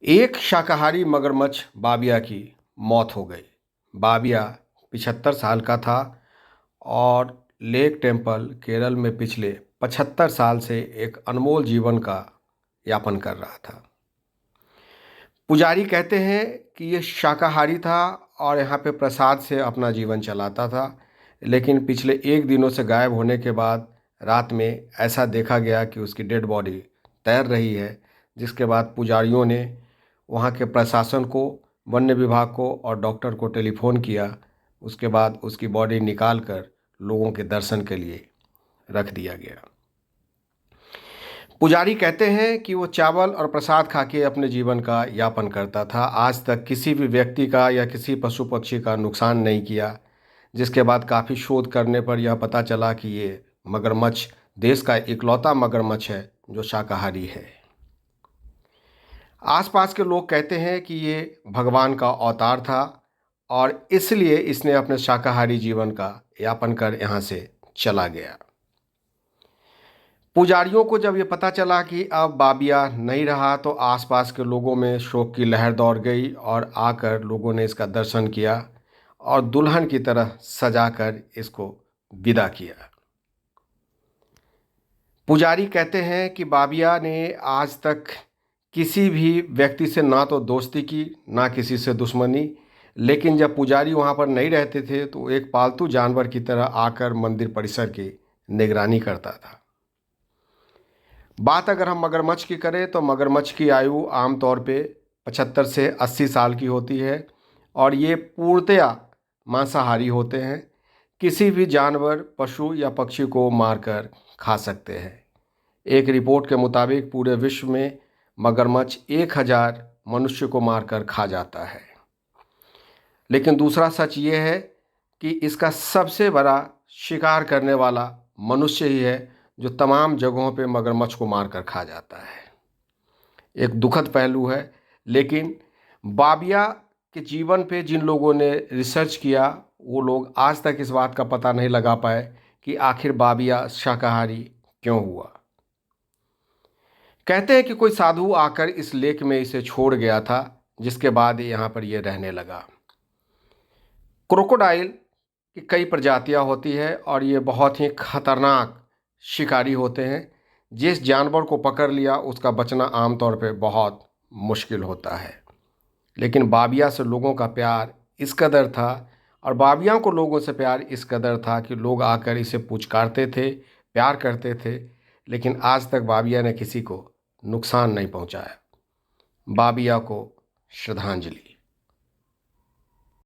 एक शाकाहारी मगरमच्छ बाबिया की मौत हो गई। बाबिया 75 साल का था और लेक टेम्पल केरल में पिछले 75 साल से एक अनमोल जीवन का यापन कर रहा था। पुजारी कहते हैं कि ये शाकाहारी था और यहाँ पे प्रसाद से अपना जीवन चलाता था, लेकिन पिछले एक दिनों से गायब होने के बाद रात में ऐसा देखा गया कि उसकी डेड बॉडी तैर रही है, जिसके बाद पुजारियों ने वहाँ के प्रशासन को, वन्य विभाग को और डॉक्टर को टेलीफोन किया। उसके बाद उसकी बॉडी निकाल कर लोगों के दर्शन के लिए रख दिया गया। पुजारी कहते हैं कि वो चावल और प्रसाद खा के अपने जीवन का यापन करता था। आज तक किसी भी व्यक्ति का या किसी पशु पक्षी का नुकसान नहीं किया, जिसके बाद काफ़ी शोध करने पर यह पता चला कि ये मगरमच्छ देश का इकलौता मगरमच्छ है जो शाकाहारी है। आसपास के लोग कहते हैं कि ये भगवान का अवतार था और इसलिए इसने अपने शाकाहारी जीवन का यापन कर यहाँ से चला गया। पुजारियों को जब ये पता चला कि अब बाबिया नहीं रहा तो आसपास के लोगों में शोक की लहर दौड़ गई और आकर लोगों ने इसका दर्शन किया और दुल्हन की तरह सजाकर इसको विदा किया। पुजारी कहते हैं कि बाबिया ने आज तक किसी भी व्यक्ति से ना तो दोस्ती की, ना किसी से दुश्मनी, लेकिन जब पुजारी वहाँ पर नहीं रहते थे तो एक पालतू जानवर की तरह आकर मंदिर परिसर की निगरानी करता था। बात अगर हम मगरमच्छ की करें तो मगरमच्छ की आयु आमतौर पे 75 से 80 साल की होती है और ये पूर्णतया मांसाहारी होते हैं। किसी भी जानवर, पशु या पक्षी को मारकर खा सकते हैं। एक रिपोर्ट के मुताबिक पूरे विश्व में मगरमच्छ 1000 मनुष्य को मारकर खा जाता है। लेकिन दूसरा सच ये है कि इसका सबसे बड़ा शिकार करने वाला मनुष्य ही है, जो तमाम जगहों पे मगरमच्छ को मारकर खा जाता है। एक दुखद पहलू है, लेकिन बाबिया के जीवन पे जिन लोगों ने रिसर्च किया वो लोग आज तक इस बात का पता नहीं लगा पाए कि आखिर बाबिया शाकाहारी क्यों हुआ। कहते हैं कि कोई साधु आकर इस लेक में इसे छोड़ गया था, जिसके बाद यहाँ पर ये रहने लगा। क्रोकोडाइल की कई प्रजातियाँ होती है और ये बहुत ही खतरनाक शिकारी होते हैं। जिस जानवर को पकड़ लिया उसका बचना आमतौर पे बहुत मुश्किल होता है। लेकिन बाबिया से लोगों का प्यार इस कदर था और बाबिया को लोगों से प्यार इस कदर था कि लोग आकर इसे पुचकारते थे, प्यार करते थे, लेकिन आज तक बाबिया ने किसी को नुकसान नहीं पहुंचाया। बाबिया को श्रद्धांजलि।